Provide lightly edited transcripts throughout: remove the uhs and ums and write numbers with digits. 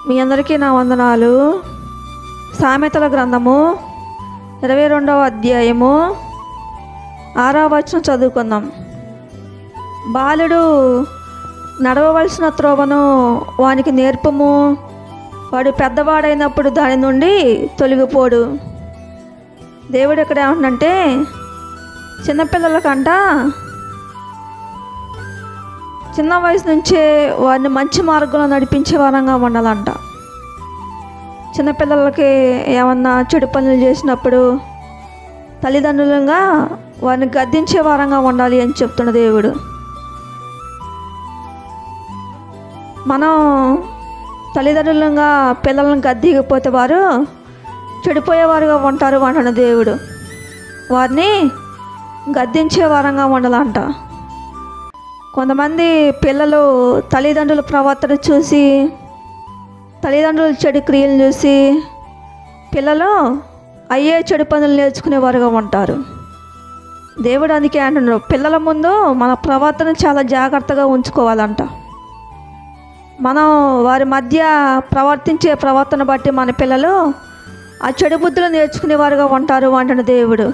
మీ అందరికీ నా వందనాలు. సామెతల గ్రంథము 22వ అధ్యాయము 6వ వచనం చదువుకుందాం. బాలుడు నడవవలసిన త్రోవను వానికి నేర్పము, వాడు పెద్దవాడైనప్పుడు దాని నుండి తొలగిపోడు. దేవుడు ఇక్కడ ఏమంటే చిన్నపిల్లలకంట చిన్న వయసు నుంచే వారిని మంచి మార్గంలో నడిపించే వారంగా ఉండాలంట. చిన్నపిల్లలకి ఏమన్నా చెడు పనులు చేసినప్పుడు తల్లిదండ్రులుగా వారిని గద్దించే వారంగా ఉండాలి అని చెప్తున్న దేవుడు. మనం తల్లిదండ్రులుగా పిల్లలను గద్దికపోతే వారు చెడిపోయేవారుగా ఉంటారు అంటున్న దేవుడు. వారిని గద్దించే వారంగా ఉండాలంట. కొంతమంది పిల్లలు తల్లిదండ్రుల ప్రవర్తన చూసి, తల్లిదండ్రుల చెడు క్రియలు చూసి పిల్లలు అయ్యే చెడు పనులు నేర్చుకునేవారుగా ఉంటారు. దేవుడు అందుకే అంటున్నాడు, పిల్లల ముందు మన ప్రవర్తన చాలా జాగ్రత్తగా ఉంచుకోవాలంట. మనం వారి మధ్య ప్రవర్తించే ప్రవర్తన బట్టి మన పిల్లలు ఆ చెడు బుద్ధులు నేర్చుకునేవారుగా ఉంటారు అంటున్న దేవుడు.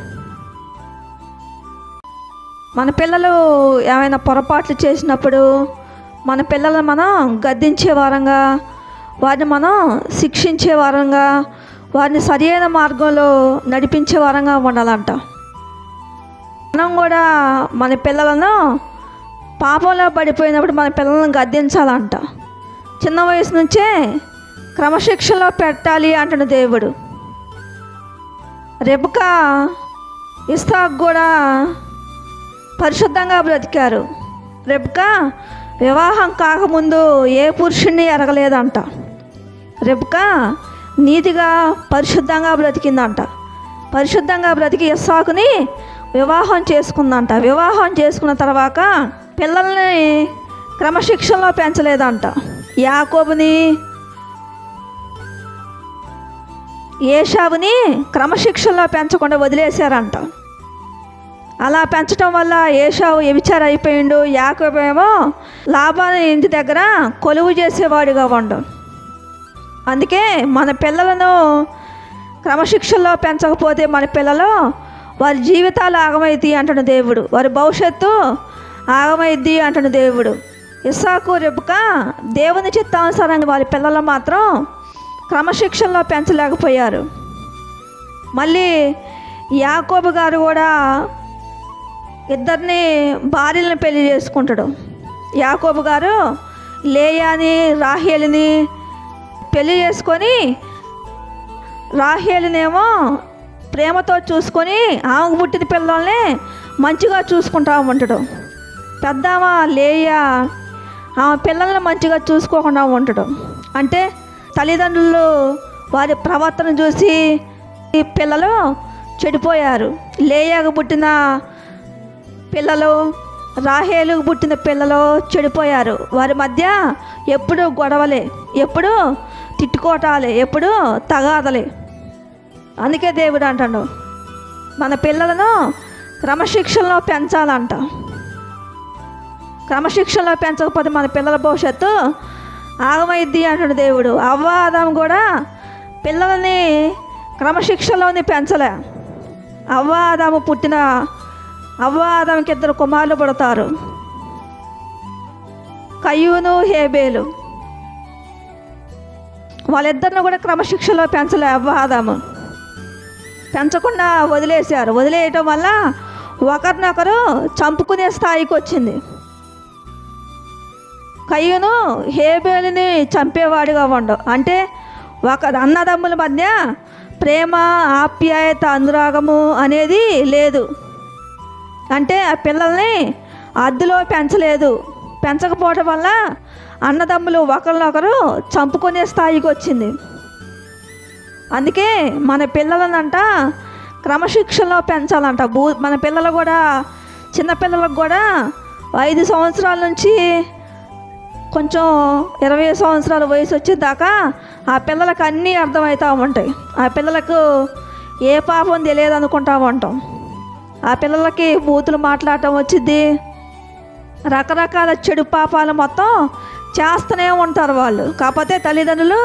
మన పిల్లలు ఏమైనా పొరపాట్లు చేసినప్పుడు మన పిల్లలను మనం గద్దించే వారంగా, వారిని మనం శిక్షించే వారంగా, వారిని సరైన మార్గంలో నడిపించే వారంగా ఉండాలంట. మనం కూడా మన పిల్లలను పాపంలో పడిపోయినప్పుడు మన పిల్లలను గద్దించాలంట. చిన్న వయసు నుంచే క్రమశిక్షణలో పెట్టాలి అంటున్న దేవుడు. రెబెకా ఇస్సాకు కూడా పరిశుద్ధంగా బ్రతికారు. రెబెకా వివాహం కాకముందు ఏ పురుషుణ్ణి ఎరగలేదంట. రెబెకా నీతిగా పరిశుద్ధంగా బ్రతికిందంట. పరిశుద్ధంగా బ్రతికి ఇస్సాకుని వివాహం చేసుకుందంట. వివాహం చేసుకున్న తర్వాత పిల్లల్ని క్రమశిక్షణలో పెంచలేదంట. యాకోబుని ఏశావుని క్రమశిక్షణలో పెంచకుండా వదిలేశారంట. అలా పెంచడం వల్ల ఏశావు వ్యభిచారి అయిపోయిండు. యాకోబు ఏమో లాబాను ఇంటి దగ్గర కొలువు చేసేవాడిగా ఉండు. అందుకే మన పిల్లలను క్రమశిక్షణలో పెంచకపోతే మన పిల్లలు వారి జీవితాలు ఆగమైద్ది అంటున్న దేవుడు. వారి భవిష్యత్తు ఆగమైద్ది అంటున్న దేవుడు. ఇస్సాకు రెబెకా దేవుని చిత్తానుసారంగా వారి పిల్లలు మాత్రం క్రమశిక్షణలో పెంచలేకపోయారు. మళ్ళీ యాకోబు గారు కూడా ఇద్దరిని భార్యలను పెళ్లి చేసుకుంటాడు. యాకోబు గారు లేయాని రాహేలుని పెళ్లి చేసుకొని రాహేలునేమో ప్రేమతో చూసుకొని ఆమెకు పుట్టిన పిల్లల్ని మంచిగా చూసుకుంటా ఉంటాడు. పెద్దామ లేయా ఆమె పిల్లల్ని మంచిగా చూసుకోకుండా ఉంటాడు. అంటే తల్లిదండ్రులు వారి ప్రవర్తన చూసి ఈ పిల్లలు చెడిపోయారు. లేయాకు పుట్టిన పిల్లలు రాహేలుకు పుట్టిన పిల్లలు చెడిపోయారు. వారి మధ్య ఎప్పుడు గొడవలే, ఎప్పుడు తిట్టుకోటాలే, ఎప్పుడు తగాదలే. అందుకే దేవుడు అంటాడు మన పిల్లలను క్రమశిక్షణలో పెంచాలంట. క్రమశిక్షణలో పెంచకపోతే మన పిల్లల భవిష్యత్తు ఆగమైద్ది అంటాడు దేవుడు. అవ్వ ఆదాము కూడా పిల్లలని క్రమశిక్షణలోని పెంచలే. అవ్వ ఆదాముకి ఇద్దరు కుమారులు పుడతారు, కయ్యూను హేబేలు. వాళ్ళిద్దరిని కూడా క్రమశిక్షణలో పెంచలే. అవ్వ ఆదాము పెంచకుండా వదిలేశారు. వదిలేయటం వల్ల ఒకరినొకరు చంపుకునే స్థాయికి వచ్చింది. కయ్యూను హేబేలుని చంపేవాడిగా ఉండవు. అంటే ఒక అన్నదమ్ముల మధ్య ప్రేమ, ఆప్యాయత, అనురాగము అనేది లేదు. అంటే ఆ పిల్లల్ని అద్దులో పెంచలేదు. పెంచకపోవడం వల్ల అన్నదమ్ములు ఒకరినొకరు చంపుకునే స్థాయికి వచ్చింది. అందుకే మన పిల్లలనంట క్రమశిక్షణలో పెంచాలంట. మన పిల్లలు కూడా చిన్నపిల్లలకు కూడా 5 సంవత్సరాల నుంచి కొంచెం 20 సంవత్సరాల వయసు వచ్చేదాకా ఆ పిల్లలకు అన్నీ అర్థమవుతూ ఉంటాయి. ఆ పిల్లలకు ఏ పాపం తెలియదు అనుకుంటా ఉంటాం. ఆ పిల్లలకి బూతులు మాట్లాడటం వచ్చింది, రకరకాల చెడు పాపాలు మొత్తం చేస్తూనే ఉంటారు వాళ్ళు. కాకపోతే తల్లిదండ్రులు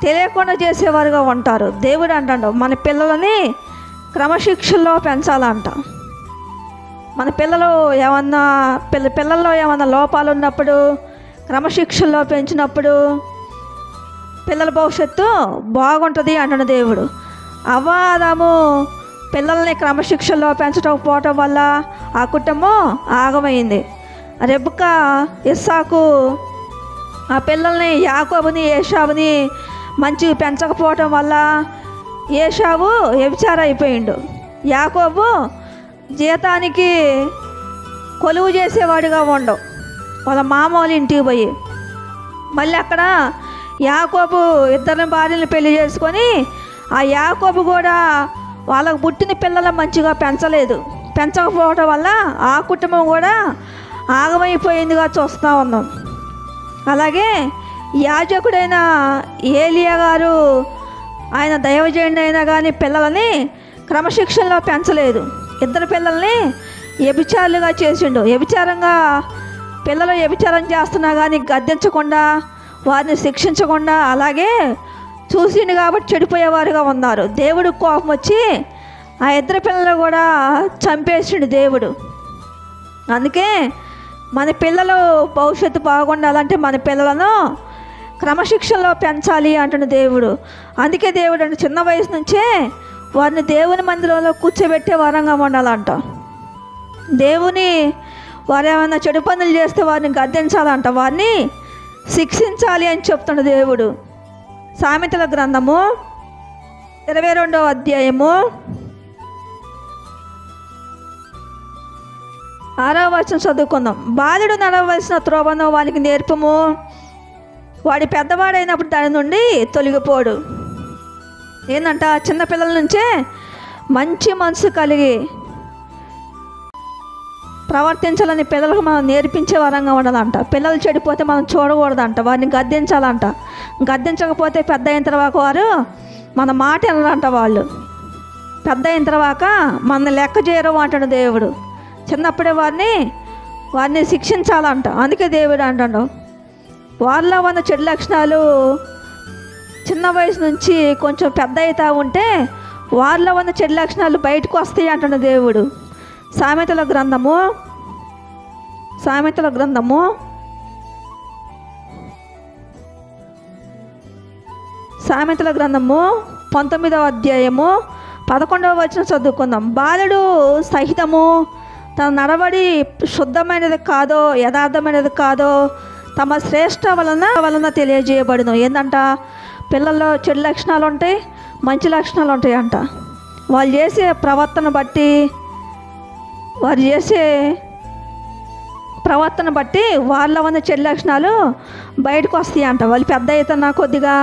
తెలియకుండా చేసేవారుగా ఉంటారు. దేవుడు అంటాడు మన పిల్లలని క్రమశిక్షణలో పెంచాలంట. మన పిల్లలు ఏమన్నా పిల్లల్లో ఏమన్నా లోపాలు ఉన్నప్పుడు క్రమశిక్షణలో పెంచినప్పుడు పిల్లల భవిష్యత్తు బాగుంటుంది అంటున్న దేవుడు. అవ్వాదాము పిల్లల్ని క్రమశిక్షణలో పెంచకపోవటం వల్ల ఆ కుటుంబం ఆగమైంది. రెబెక్క ఇస్సాకు ఆ పిల్లల్ని యాకోబుని ఏశావుని మంచిగా పెంచకపోవటం వల్ల ఏశావు వ్యభిచారం అయిపోయిండు. యాకోబు జీతానికి కొలువు చేసేవాడిగా ఉండవు వాళ్ళ మామూలు ఇంటికి పోయి. మళ్ళీ అక్కడ యాకోబు ఇద్దరిని భార్యలను పెళ్లి చేసుకొని ఆ యాకోబు కూడా వాళ్ళకు పుట్టిన పిల్లలు మంచిగా పెంచకపోవటం వల్ల ఆ కుటుంబం కూడా ఆగమైపోయిందిగా చూస్తూ ఉన్నాం. అలాగే యాజకుడైన ఏలియా గారు ఆయన దైవజనుడు అయినా కానీ పిల్లలని క్రమశిక్షణలో పెంచలేదు. ఇద్దరు పిల్లల్ని వ్యభిచారులుగా చేసిండు. పిల్లలు వ్యభిచారం చేస్తున్నా కానీ గద్దించకుండా వారిని శిక్షించకుండా అలాగే చూసిండు కాబట్టి చెడిపోయేవారుగా ఉన్నారు. దేవుడు కోపం వచ్చి ఆ ఇద్దరు పిల్లలు కూడా చంపేసిండు దేవుడు. అందుకే మన పిల్లలు భవిష్యత్తు బాగుండాలంటే మన పిల్లలను క్రమశిక్షణలో పెంచాలి అంటున్న దేవుడు. అందుకే దేవుడు అంటే చిన్న వయసు నుంచే వారిని దేవుని మందిరంలో కూర్చోబెట్టే వరంగా ఉండాలంట. వారు ఏమైనా చెడు పనులు చేస్తే వారిని గద్దించాలంట, వారిని శిక్షించాలి అని చెప్తున్న దేవుడు. సామెతల గ్రంథము 22వ అధ్యాయము 6వ వచనం చదువుకుందాం. బాలుడు నడవలసిన త్రోవను వానికి నేర్పము, వాడి పెద్దవాడైనప్పుడు దాని నుండి తొలగిపోడు. ఏంటంట చిన్నపిల్లల నుంచే మంచి మనసు కలిగి ప్రవర్తించాలని పిల్లలకు మనం నేర్పించే వరంగా ఉండాలంట. పిల్లలు చెడిపోతే మనం చూడకూడదంట, వారిని గద్దించాలంట. గద్దించకపోతే పెద్ద అయిన తర్వాత వారు మన మాట వినరంట. వాళ్ళు పెద్ద అయిన తర్వాత మన లెక్క చేయరు అంటాడు దేవుడు. చిన్నప్పుడే వారిని శిక్షించాలంట. అందుకే దేవుడు అంటాడు వాళ్ళలో ఉన్న చెడు లక్షణాలు చిన్న వయసు నుంచి కొంచెం పెద్ద అవుతూ ఉంటే వారిలో ఉన్న చెడు లక్షణాలు బయటకు వస్తాయి అంటున్న దేవుడు. సామెతల గ్రంథము 19వ అధ్యాయము 11వ వచనం చదువుకుందాం. బాలుడు సహితము తన నడవడి శుద్ధమైనది కాదో యథార్థమైనది కాదో తమ శ్రేష్ట వలన తెలియజేయబడును. ఏంటంట పిల్లల్లో చెడు లక్షణాలు ఉంటాయి, మంచి లక్షణాలు ఉంటాయి అంట. వాళ్ళు చేసే ప్రవర్తన బట్టి వాళ్ళలో ఉన్న చెడు లక్షణాలు బయటకు వస్తాయి అంట. వాళ్ళు పెద్ద అవుతున్నా కొద్దిగా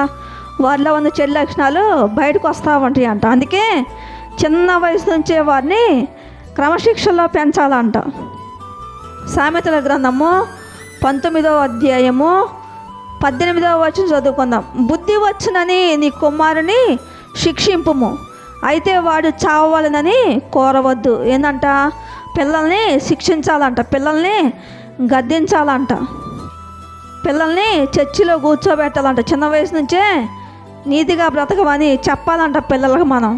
వాళ్ళలో ఉన్న చెడు లక్షణాలు బయటకు వస్తూ ఉంటాయి అంట. అందుకే చిన్న వయసు నుంచే వారిని క్రమశిక్షణలో పెంచాలంట. సామెతల గ్రంథము 19వ అధ్యాయము 18వ వచనం చదువుకుందాం. బుద్ధి వచ్చునని నీ కుమారుని శిక్షింపుము, అయితే వాడు చావాలనని కోరవద్దు. ఏంటంట పిల్లల్ని శిక్షించాలంట, పిల్లల్ని గద్దించాలంట, పిల్లల్ని చర్చిలో కూర్చోబెట్టాలంట. చిన్న వయసు నుంచే నీతిగా బ్రతకమని చెప్పాలంట పిల్లలకు. మనం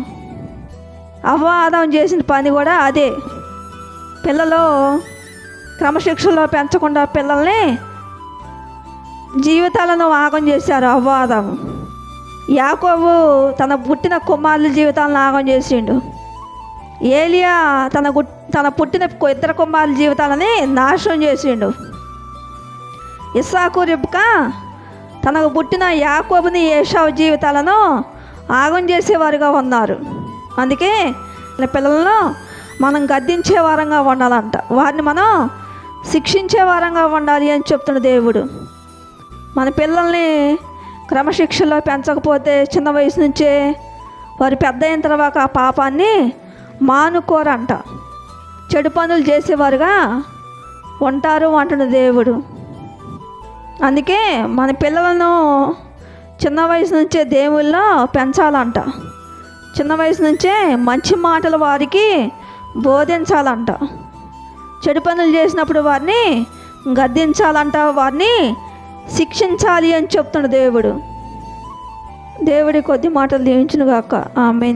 అపవాదం చేసిన పని కూడా అదే. పిల్లలు క్రమశిక్షణలో పెంచకుండా పిల్లల్ని జీవితాలను ఆగం చేశారు అపవాదం. యాకోబు తన పుట్టిన కుమారుల జీవితాలను ఆగం చేసిండు. ఏలియా తన పుట్టిన ఇద్దరు కుమారుల జీవితాలని నాశనం చేసిండు. ఇస్సాకు రెబెక్క తనకు పుట్టిన యాకోబుని ఏశావు జీవితాలను ఆగం చేసేవారుగా ఉన్నారు. అందుకే పిల్లలను మనం గద్దించే వారంగా ఉండాలంట, వారిని మనం శిక్షించే వారంగా ఉండాలి అని చెప్తున్న దేవుడు. మన పిల్లల్ని క్రమశిక్షణలో పెంచకపోతే చిన్న వయసు నుంచే వారు పెద్ద అయిన తర్వాత ఆ పాపాన్ని మానుకోరంట, చెడు పనులు చేసేవారుగా ఉంటారు అంటున్న దేవుడు. అందుకే మన పిల్లలను చిన్న వయసు నుంచే దేవుళ్ళలో పెంచాలంట. చిన్న వయసు నుంచే మంచి మాటలు వారికి బోధించాలంట. చెడు పనులు చేసినప్పుడు వారిని గద్దించాలంట, వారిని శిక్షించాలి అని చెప్తున్నాడు దేవుడు. దేవుడి కొద్ది మాటలు దీవించును గాక. ఆమేన్.